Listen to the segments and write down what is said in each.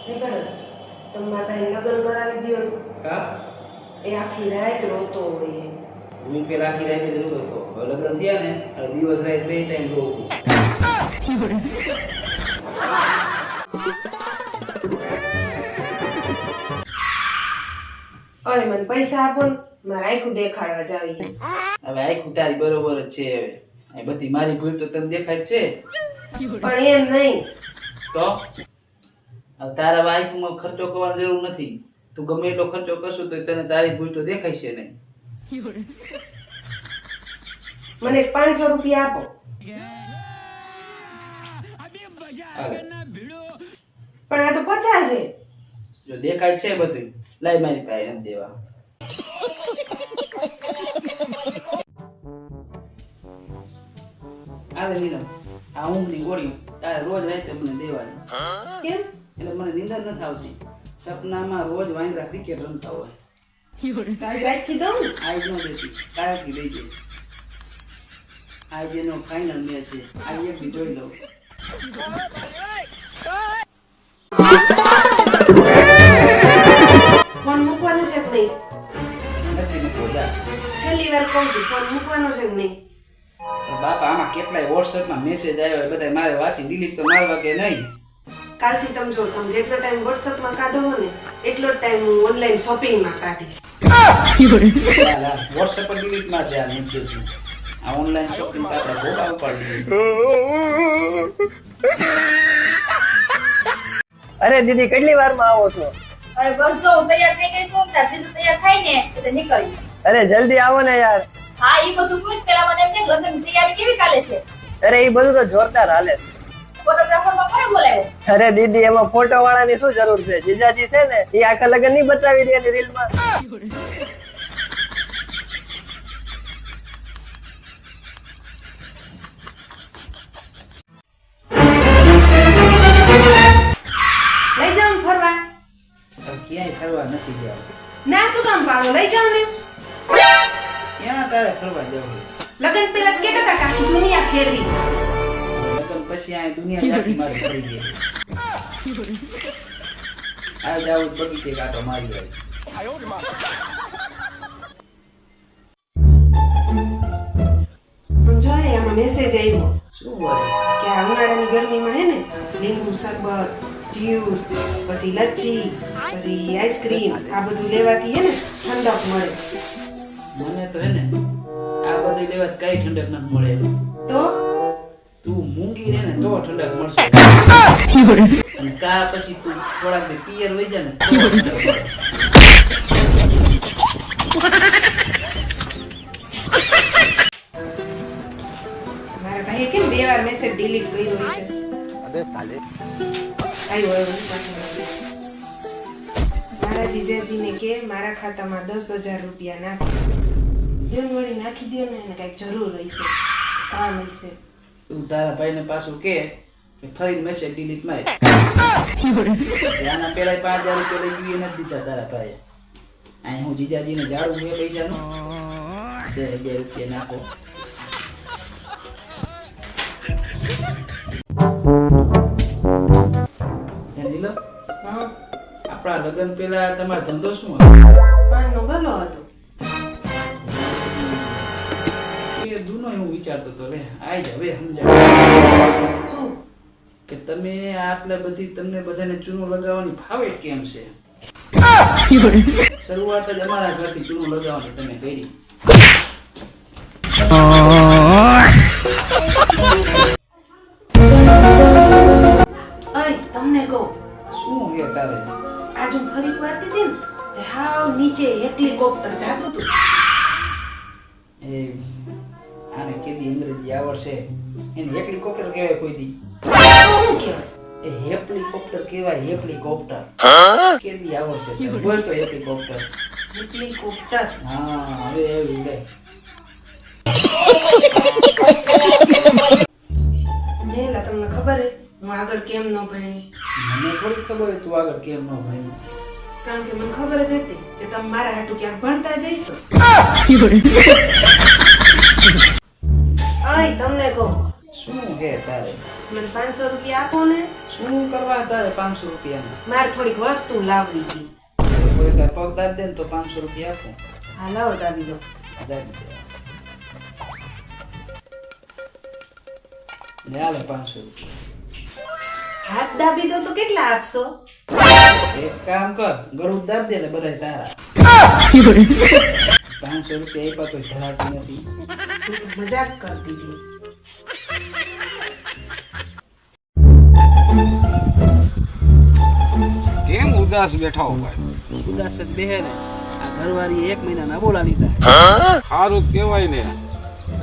એ પર તમારા ભાઈ લગ્ન કરાવી દ્યો ને. કા એ આખી રાત રોતો હોય. હું પેલા આખી રાત જ રોતો હતો. હવે લગ્ન થયા ને એટલે દિવસ રાત બે ટાઈમ રોવું. અરે મને પૈસા આપો ને મારે આખું દેખાડવા જાવી. હવે આખું તારી બરોબર જ છે. હવે આ બધી મારી ભૂલ તો તને દેખાય જ છે. પણ એમ નહીં. તો હવે તારા વાઈફમાં ખર્ચો કરવાની જરૂર નથી. તું ગમે એટલો ખર્ચો કરશું તો તને તારી ભૂલ તો દેખાય છે નહીં. મને 500 રૂપિયા આપો. હાલે. પણ આ તો 50 છે. જો દેખાય છે બધું લાઈ મારી પાસે એમ દેવા. હાલે નીલમ આ ઊંઘની ગોળી તારે રોજ રાતે મને દેવાની. કેમ? એટલે મને નીંદર નથી આવતી. સપનામાં રોજ વાંદરા ક્રિકેટ રમતા હોય. તારી રાખી દઉં ને. આજ નો દેતી કાલથી લઈ જાય. આજે નો ફાઇનલ મેચ છે. આ એક બી જોઈ લઉં. ફોન મૂકવાનો છે કે નહીં? નથી મૂકવો જા. છેલ્લી વાર કહું છું ફોન મૂકવાનો છે કે નહીં? બાપા આમાં કેટલાય વોટ્સએપમાં મેસેજ આવ્યો હોય બધા મારે વાંચી ડિલીટ તો મારવા કે નહીં. કાલથી તમે જો તમે જેટલો ટાઈમ વોટ્સઅપમાં કાઢો હો ને એટલો જ ટાઈમ હું ઓનલાઈન શોપિંગમાં કાઢીશ. વોટ્સએપ પર ડિલીટ માર દે. આ નથી જોતું. આ ઓનલાઈન શોપિંગ તો આપણે ભોગા ઉપાડી. અરે દીદી કેટલી વારમાં આવો છો? અરે બસ જો હું તૈયાર થઈ ગઈ છું ત્યારથી જો તૈયાર થાય ને એટલે નીકળી. અરે જલ્દી આવો ને યાર. હા ઈ બધું પૂછ પેલા મને એમ કે લગ્નની તૈયારી કેવી ચાલે છે? અરે એ બધું તો જોરદાર હાલે છે. ફોટોગ્રાફરમાં કોને બોલાવ્યો? અરે દીદી એમાં ફોટો વાળાની શું જરૂર છે? જીજાજી છે ને એ આખા લગન નહીં બતાવી દે એની રીલમાં. લઈ જાઉં ને ફરવા? ક્યાંય ફરવા નથી જવું. ના શું કામ પાડો? લઈ જાઉં ને. ક્યાં તારે ફરવા જવું? લગ્ન પહેલા તો કહેતા હતા કે આખી દુનિયા ફેરવીશ. લગ્ન પછી આ દુનિયા આખી મારી ફરી ગઈ. આ જાવ બગીચે કાંટો મારી આવી. પણ જો એમાં મેસેજ આવ્યો શું હોય? કે આ ઉનાળાની ગરમીમાં હે ને લીંબુ શરબત, જ્યુસ, પછી લચ્છી, પછી આઈસ્ક્રીમ આ બધું લેવાથી હે ને ઠંડક મળે. મને તો હે ને આ બધું લેવા કઈ ઠંડક નથી મળે. તો તું મૂંગી રહે ને તો ઠંડક મળશે. અને કા પછી તું થોડાક દે પિયર લઈ જા ને તો ઠંડક મળે. મારા ભાઈએ કેમ 2 વાર મેસેજ ડિલીટ કર્યો હશે? આવ્યો પાછો મેસેજ. મારા જીજાજીને કે મારા ખાતામાં 10,000 રૂપિયા નાખી દો. વળી નાખી દો ને એને કઈક જરૂર હશે, કામ હશે. તું તારા ભાઈને પાછું કે ફરી મેસેજ ડિલીટ માર. આના પેલા 5,000 રૂપિયા લઈ ગયું નથી દીધા તારા ભાઈએ. અહીં હું જીજાજીને જાડું એ પૈસાનું 2,000 રૂપિયા નાખો. નીલમ, હા, આપણા લગ્ન પેલા તમારો ધંધો શું હતો? પાનનો ગલ્લો હતો. એ દૂનો એવું વિચારતો હતો. લે આઈ જા હવે સમજાવ શું? કે તમે આટલા બધી તમને બધાને ચૂનો લગાવવાની ફાવે જ કેમ છે? શરૂઆત જ અમારા ઘરથી ચૂનો લગાવવાની તમે કરી. અય તમને કહું, શું હે તારે? આજ હું ફરી વારતી હતી ને તે હાવ નીચે હેલિકોપ્ટર જાતું હતું. એ આને કેદી અંગ્રેજી આવડશે? એને હેલિકોપ્ટર કહેવાય કોઈ દી? તો શું કહેવાય? એ હેલિકોપ્ટર કહેવાય. હેલિકોપ્ટર કેદી આવડશે તને? બોલ તો હેલિકોપ્ટર. હેલિકોપ્ટર. હા હવે એવું લે. નેલા તમને ખબર હે હું આગળ કેમ ન ભણી? મને થોડી ખબર હોય તું આગળ કેમ ન ભણી. કારણ કે મને ખબર જ હતી કે તમે મારા હાટુ ક્યાંક ભણતા જઈશો. અય તમને કહું, શું હે તારે? મને 500 રૂપિયા આપો ને. શું કરવા તારે 500 રૂપિયા મારે થોડીક વસ્તુ લાવવી હતી. કોઈ કાંઈ પગ દાબ દે ને તો 500 રૂપિયા આપો. હા લાવો દાબી દો. દાબી દે. લે આલે 500 રૂપિયા. હાથ દાબી દો તો કેટલા આપશો? એક કામ કર, ગળું દાબ દે એટલે બધાય તારા. 500 રૂપિયા આપ્યા તો ધરાતી નથી. તું તો મજાક કરતી હતી. કેમ ઉદાસ બેઠા હો ભાઈ? ઉદાસ જ બેહે ને. આ ઘરવાળીએ 1 મહિનાના બોલા લીધા. સારું કહેવાય ને,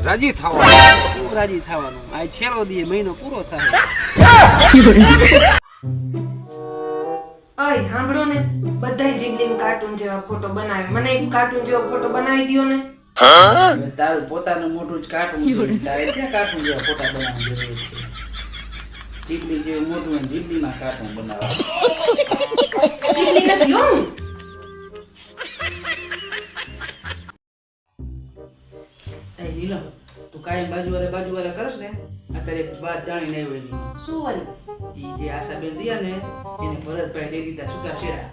રાજી થવા. શું રાજી થવાનું? આ છેલ્લો દી મહિનો પૂરો થાય. ઓય સાંભળો ને, બધાય જીબલીન કાર્ટૂન જેવા ફોટો બનાવે. મને એક કાર્ટૂન જેવો ફોટો બનાવી દ્યો ને. હવે તારું પોતાનું મોટું જ કાટું છે. તારે ક્યાં કાટું જેવા ફોટા બનાવવાની જરૂર છે? જીબડી જેવું મોટું હોય જીબડીમાં કાટું બનાવવા. જીબલી નથી હો હું. એ નીલમ, તું કાયમ બાજુવારે કરસ ને, અત્યારે એક વાત જાણી નહીં હોય ની. શું વળી? ઈ જે આશાબેન રહ્યા ને એને ભરતભાઈ દઈ દીધા સૂકા શેડા.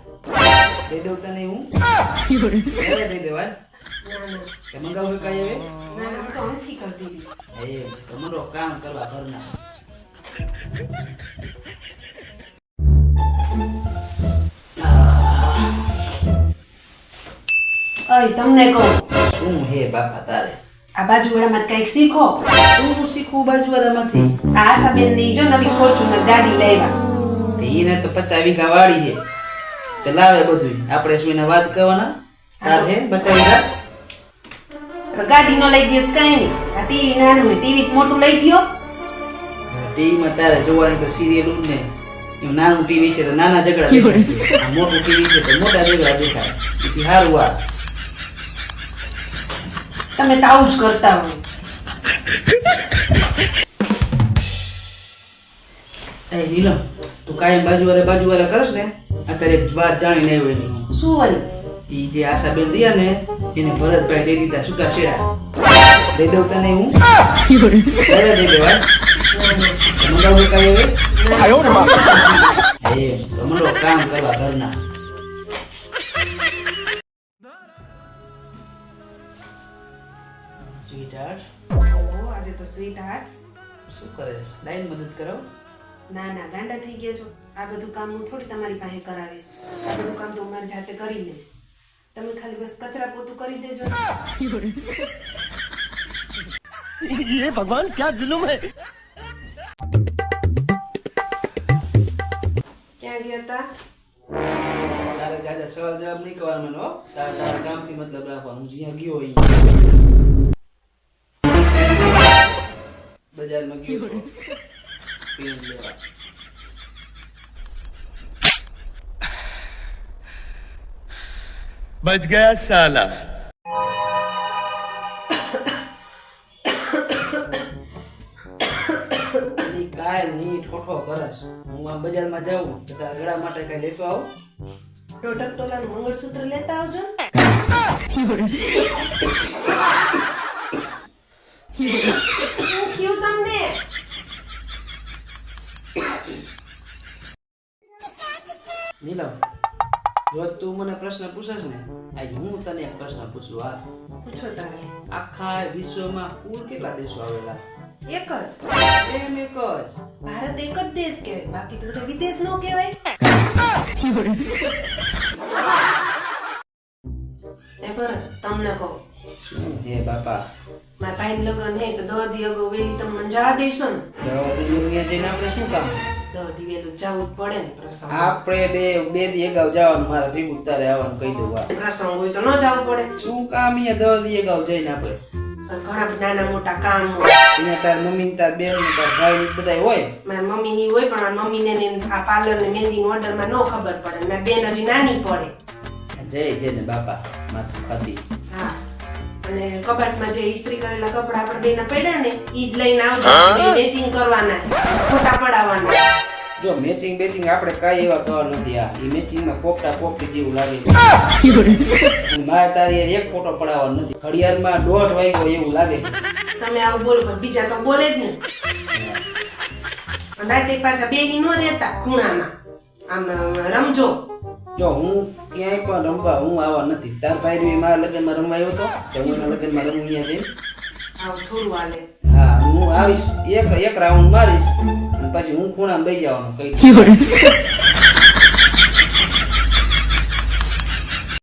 દઈ દઉં તને હું? પહેલા દઈ દેવા. ના ના તે મંગાવું કે કાંઈ હવે? ના ના, હું તો અમથી કરતી હતી. એ તો મંડો કામ કરવા ઘરના. ઓય તમને કહું, શું હે બાપા તારે? આ બાજુવાળામાં કંઈક શીખો. શું શીખવું બાજુવાળામાંથી? આ આશાબેન ની જો નવી ફોર્ચ્યુનર ગાડી લેવા. તે ઈને તો 50 વીઘા વાડી છે. તે લાવે બધું. આપણે શું એને વાત કરવાના? તાર હે 50 વીઘા? તો ગાડી નો લઈ દયો તો કાંઈ નહીં. આ ટીવી નાનું હોય, ટીવી મોટું લઈ દયો. ટીવીમાં તારે જોવાની તો સિરિયલ ને એમ નાનું ટીવી છે તો નાના ઝઘડા દેખાય. આ મોટું ટીવી છે તો મોટા ઝઘડા દેખાય. એથી હારું આ. તમે તો આવું જ કરતા હોય. એ નીલમ, તું કાયમ બાજુવારે કરસ ને, અત્યારે એક વાત જાણી નહીં હોય ની. શું વળી? ઈ જે આશાબેન રહ્યા ને એને ભરતભાઈ દઈ દીધા સૂકા શેડા. દઈ દઉં તને હું? પહેલા દઈ દેવા. મંગાવું કાંઈ હવે? એ તો મંડો કામ કરવા ઘરના. સ્વીટહાર્ટ, ઓહો, આજે તો સ્વીટ હાર્ટ. શું કરે છે? લાઈન મદદ કરો. ના ના, ગાંડા થઈ ગયા છો. આ બધું કામ હું થોડી તમારી પાસે કરાવીશ. આ બધું કામ તો મારી જાતે કરી લઈશ. તમે ખાલી બસ કચરા પોતું કરી દેજો. ये भगवान क्या जुल्म है? ક્યાં ગયા હતા? તારે જાજા સવાલ જવાબ નહીં કરવાનો મને, હો. તારા કામથી મતલબ રાખવાનું. હું જ્યાં ગયો હોય બજારમાં ગયો તો પેન લેવા. बच गया साला। હજી કાંઈ નહીં ઠોઠો કરસ. હું આ બજારમાં જાઉં તો તારા ગળા માટે કઈ લેતો આવું. ટોટક ટોલાનું મંગળસૂત્ર લેતા આવજો. શું થયું તમને? નીલમ, જો તું મને પ્રશ્ન પૂછસ ને, આજે હું તને એક પ્રશ્ન પૂછું. આ પૂછો તારે. આખા વિશ્વમાં કુલ કેટલા દેશો આવેલા? એક જ. એમ એક જ. ભારત એક જ દેશ કહેવાય, બાકી તો બધા વિદેશ નો કહેવાય. એ ભરત, તમને કહું, શું હે બાપા? મારા ભાઈ લગ્ન હે તો 10 દી અગાઉ વેલી તમે મને જવા દેશો ને? દવા દિવ્યા જઈને આપણે શું કામ? 10 દી વેલું જવું જ પડે ને પ્રસંગ. આપણે બે દી અગાઉ જવાનું. મારા ભેગું તારે આવવાનું કહી દઉં. આ પ્રસંગ હોય તો ન જવું પડે. શું કામ અહીંયા 10 દી અગાઉ જઈને આપણે? ઘણા બધા નાના મોટા કામ હોય. અહીંયા તાર મમ્મી ને તાર બેન ને તાર ભાઈ ને બધા હોય. મારી મમ્મી ની હોય, પણ મારી મમ્મી ને આ પાર્લર ને મહેંદી ઓર્ડર માં ન ખબર પડે. મારી બેન હજી નાની પડે. જય ને બાપા માથું ખાતી. હા, અને કબાટમાં જે ઇસ્ત્રી કરેલા કપડા આપણે બેના પડ્યા ને ઈ જ લઈને આવજો. મેચિંગ કરવાના, ફોટા પડાવવાના. જો મેચિંગ બેચિંગ આપણે કાંઈ એવા કરવાનું નથી. આ ઈ મેચિંગમાં પોપટા પોપટી જેવું લાગે છે. અને મારે તારી હારે એક ફોટો પડાવવાનો નથી. ઘડિયાળમાં 1:30 વાગ્યો એવું લાગે છે. તમે આવું બોલો, બસ બીજા તો બોલે જ ને. પણ રાતે પાછા બેહી નો રહેતા ખૂણામાં આમ રમજો. જો હું ક્યાંય પણ રમવા હું આવા નથી. તાર ભાઈ મારા લગ્નમાં રમવા આવ્યો હતો તો હું એના લગ્નમાં રમું અહીંયા જઈને. આવું થોડું હાલે. હા હું આવીશ, એક રાઉન્ડ મારીશ અને પછી હું ખૂણામાં બેસી જવાનું કઈ